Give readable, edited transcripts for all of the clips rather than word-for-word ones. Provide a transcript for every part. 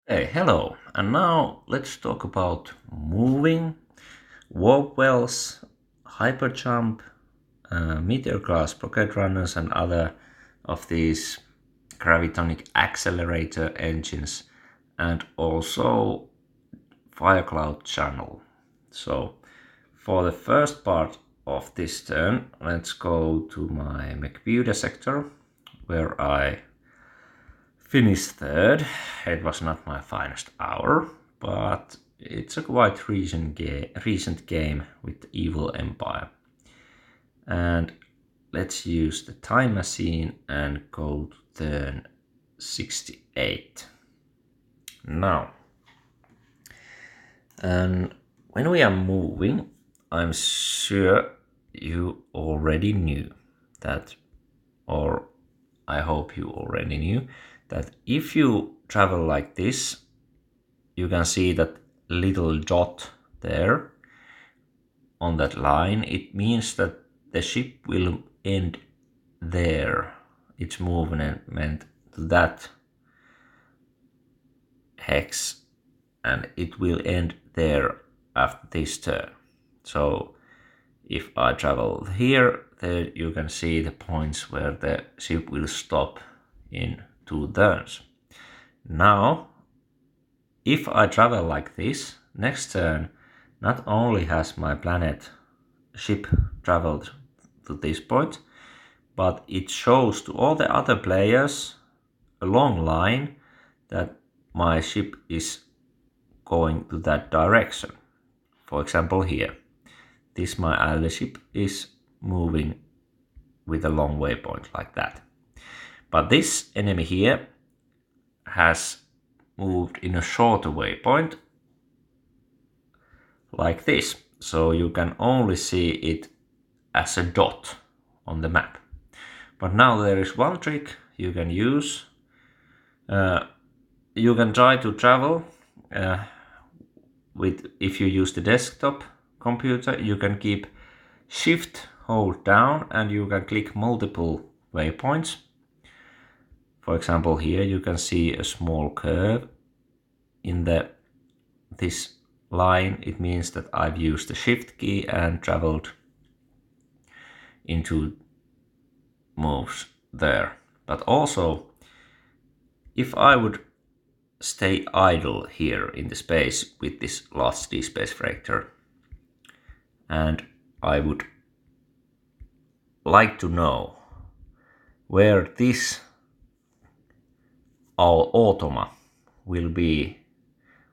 Hey, hello, and now let's talk about moving, warp wells, hyperjump, meteor class rocket runners, and other of these gravitonic accelerator engines, and also Firecloud channel. So, for the first part of this turn, let's go to my Macbuda sector, where I finished third. It was not my finest hour, but it's a quite recent game with the Evil Empire. And let's use the time machine and go to turn 68. Now, and when we are moving, I'm sure you already knew that, or I hope you already knew that if you travel like this, you can see that little dot there on that line. It means that the ship will end there, its movement to that hex, and it will end there after this turn. So if I travel here, there you can see the points where the ship will stop in 2 turns. Now, if I travel like this, next turn, not only has my planet ship traveled to this point, but it shows to all the other players a long line that my ship is going to that direction. For example, here, this my ally ship is moving with a long waypoint like that. But this enemy here has moved in a shorter waypoint like this. So you can only see it as a dot on the map. But now there is one trick you can use. You can try to travel if you use the desktop computer, you can keep shift hold down and you can click multiple waypoints. For example, here you can see a small curve in this line. It means that I've used the shift key and traveled into moves there. But also, if I would stay idle here in the space with this last d-space vector, and I would like to know where this our automa will be,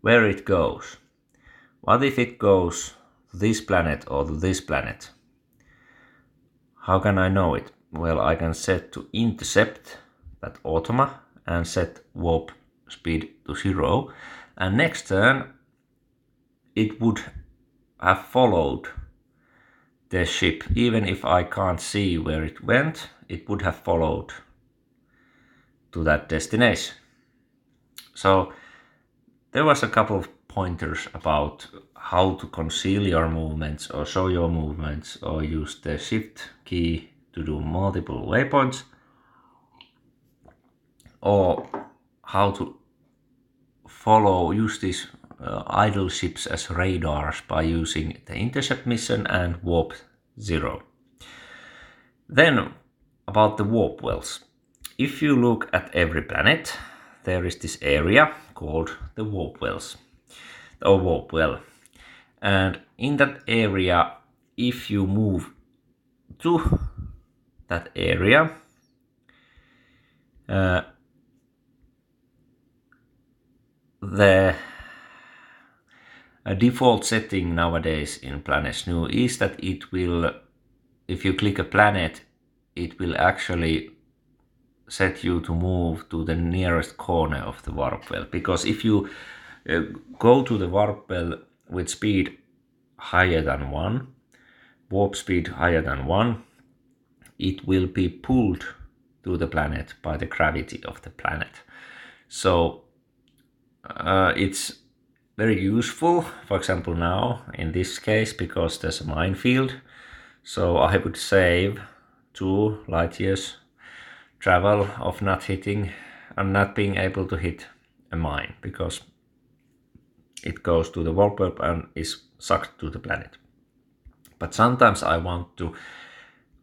where it goes. What if it goes to this planet or to this planet? How can I know it? Well, I can set to intercept that automa and set warp speed to 0, and next turn it would have followed the ship. Even if I can't see where it went, it would have followed to that destination. So there was a couple of pointers about how to conceal your movements or show your movements or use the shift key to do multiple waypoints, or how to use these idle ships as radars by using the intercept mission and warp 0. Then about the warp wells. If you look at every planet, there is this area called the warp wells or warp well, and in that area, if you move to that area, the default setting nowadays in Planet New is that it will, if you click a planet, it will actually set you to move to the nearest corner of the warp well. Because if you go to the warp well with speed higher than 1, warp speed higher than 1, it will be pulled to the planet by the gravity of the planet. So it's very useful, for example now in this case, because there's a minefield. So I would save 2 light years travel of not hitting and not being able to hit a mine, because it goes to the warp well and is sucked to the planet. But sometimes I want to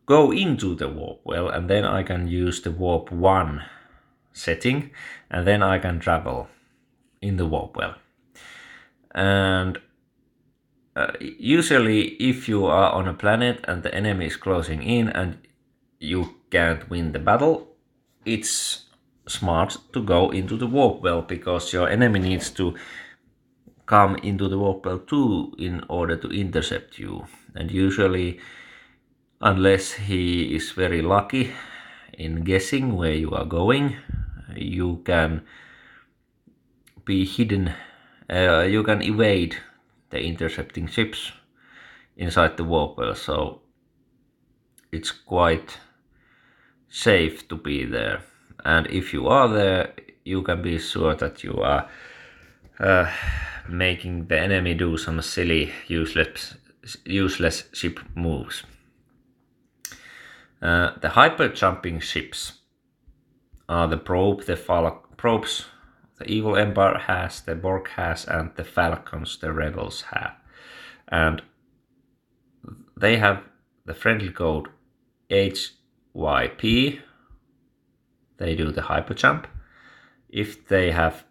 go into the warp well, and then I can use the warp 1 setting, and then I can travel in the warp well. And usually if you are on a planet and the enemy is closing in and you can't win the battle, it's smart to go into the warp well, because your enemy needs to come into the warp well too in order to intercept you. And usually, unless he is very lucky in guessing where you are going, you can be hidden, you can evade the intercepting ships inside the warp well, so it's quite safe to be there. And if you are there, you can be sure that you are making the enemy do some silly, useless ship moves. The hyper jumping ships are the probes the Evil Empire has, the Borg has, and the Falcons the Rebels have. And they have the friendly code HYP. They do the hyper jump. If they have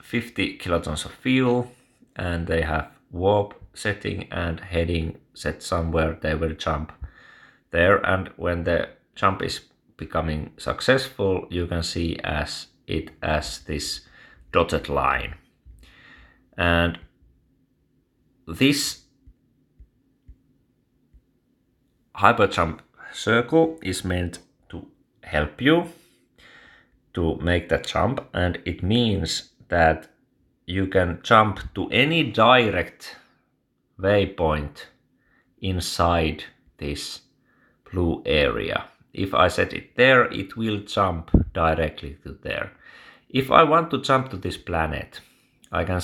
50 kilotons of fuel, and they have warp setting and heading set somewhere, they will jump there. And when the jump is becoming successful, you can see it as this dotted line. And this hyperjump circle is meant to help you to make that jump, and it means that you can jump to any direct waypoint inside this blue area. If I set it there, it will jump directly to there. If I want to jump to this planet, I can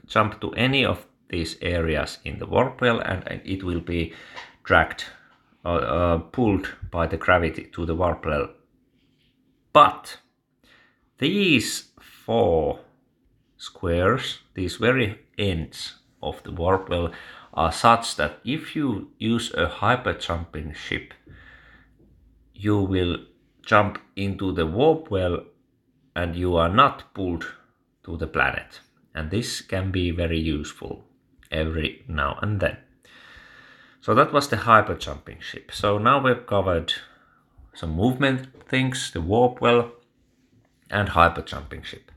jump to any of these areas in the warp well, and it will be dragged or pulled by the gravity to the warp well. But these 4 squares, these very ends of the warp well, are such that if you use a hyper jumping ship, you will jump into the warp well and you are not pulled to the planet. And this can be very useful every now and then. So that was the hyper jumping ship. So now we've covered some movement things, the warp well and hyper jumping ship.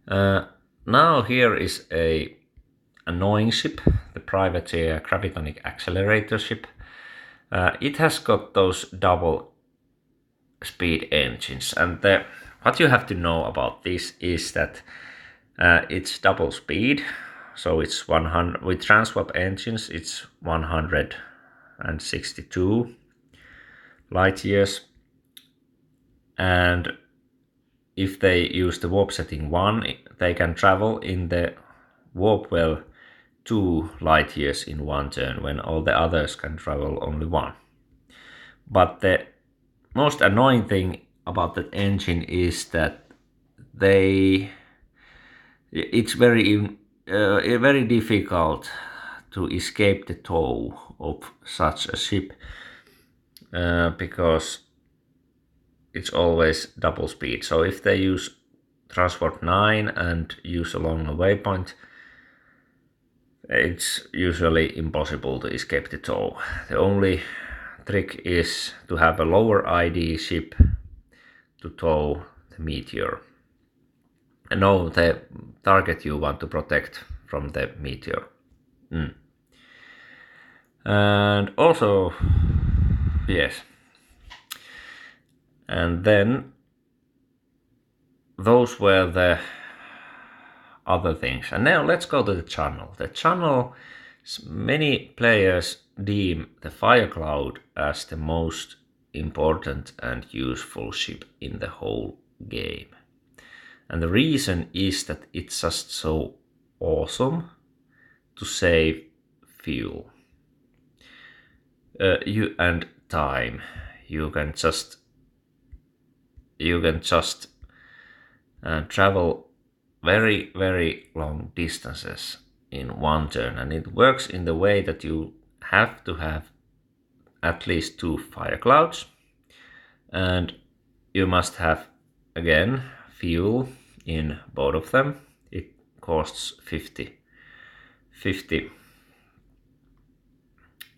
Now here is a annoying ship, the privateer gravitonic accelerator ship. It has got those double speed engines, and what you have to know about this is that it's double speed, so it's 100 with transwarp engines. It's 162 light years, and if they use the warp setting 1, they can travel in the warp well 2 light years in one turn, when all the others can travel only 1. But the most annoying thing about that engine is that it's very difficult to escape the tow of such a ship, because it's always double speed. So if they use Transport 9 and use a longer waypoint, it's usually impossible to escape the tow. The only trick is to have a lower ID ship to tow the meteor. No, the target you want to protect from the meteor. And also, yes. And then those were the other things. And now let's go to the chunnel. The chunnel, many players deem the Firecloud as the most important and useful ship in the whole game. And the reason is that it's just so awesome to save fuel and time. You can just and travel very, very long distances in one turn. And it works in the way that you have to have at least 2 Fireclouds, and you must have again fuel in both of them. It costs 50.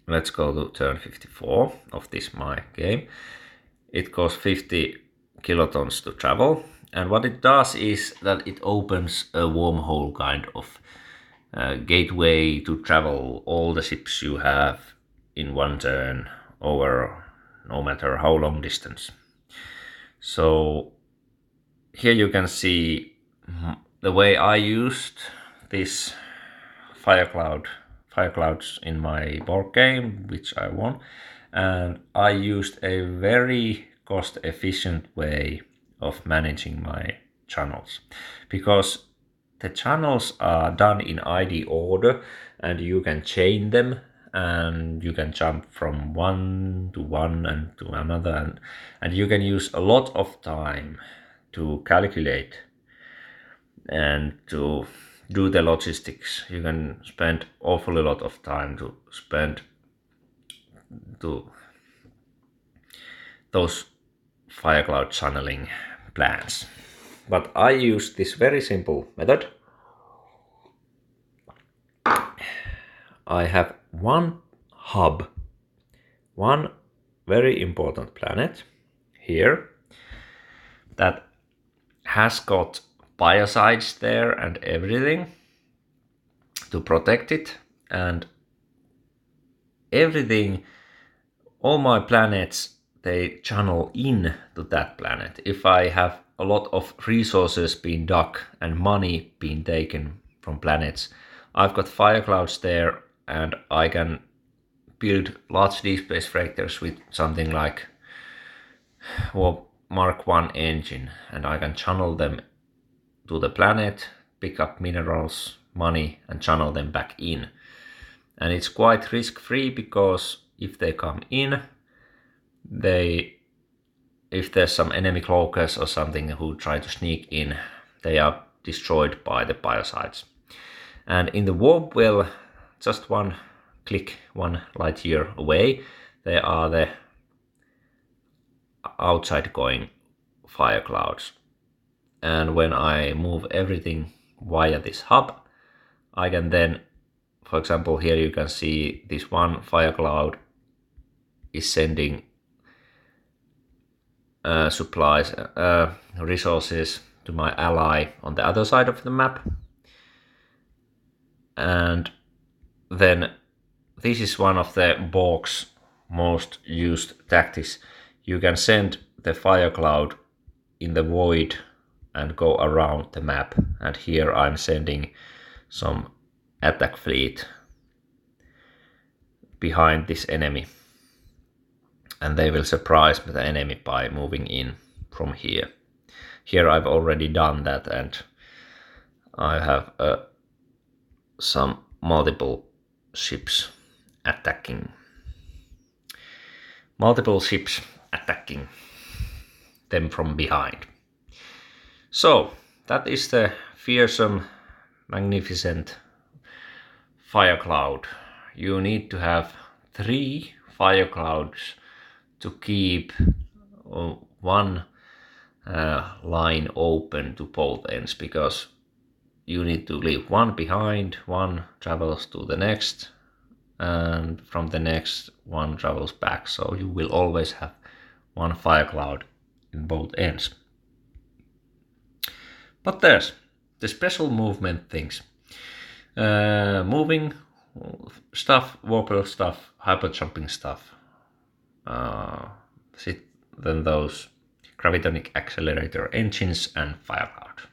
Let's go to turn 54 of this my game. It costs 50 kilotons to travel, and what it does is that it opens a wormhole kind of gateway to travel all the ships you have in one turn over no matter how long distance. So here you can see the way I used this Fireclouds in my board game, which I won, and I used a very cost efficient way of managing my channels, because the channels are done in ID order and you can chain them and you can jump from one and to another, and you can use a lot of time to calculate and to do the logistics. You can spend awfully lot of time to spend to those Firecloud channeling plans. But I use this very simple method. I have one hub, one very important planet here that has got biocides there and everything to protect it, and everything, all my planets, they channel in to that planet. If I have a lot of resources being dug and money being taken from planets, I've got Fireclouds there, and I can build large deep space freighters with something like Mark 1 engine, and I can channel them to the planet, pick up minerals, money, and channel them back in. And it's quite risk-free, because if they come in, if there's some enemy cloakers or something who try to sneak in, they are destroyed by the biocides. And in the warp well, just one click, 1 light year away, there are the outside going Fireclouds. And when I move everything via this hub, I can then, for example, here you can see this one Firecloud is sending supplies, resources to my ally on the other side of the map. And then this is one of the Borg's most used tactics. You can send the Firecloud in the void and go around the map. And here I'm sending some attack fleet behind this enemy. And they will surprise the enemy by moving in from here. Here I've already done that, and I have some multiple ships attacking. Multiple ships attacking them from behind. So that is the fearsome, magnificent Firecloud. You need to have 3 Fireclouds to keep one line open to both ends, because you need to leave one behind, one travels to the next, and from the next one travels back. So you will always have one Firecloud in both ends. But there's the special movement things. Moving stuff, warp stuff, hyper jumping stuff. Then those gravitonic accelerator engines and Firecloud.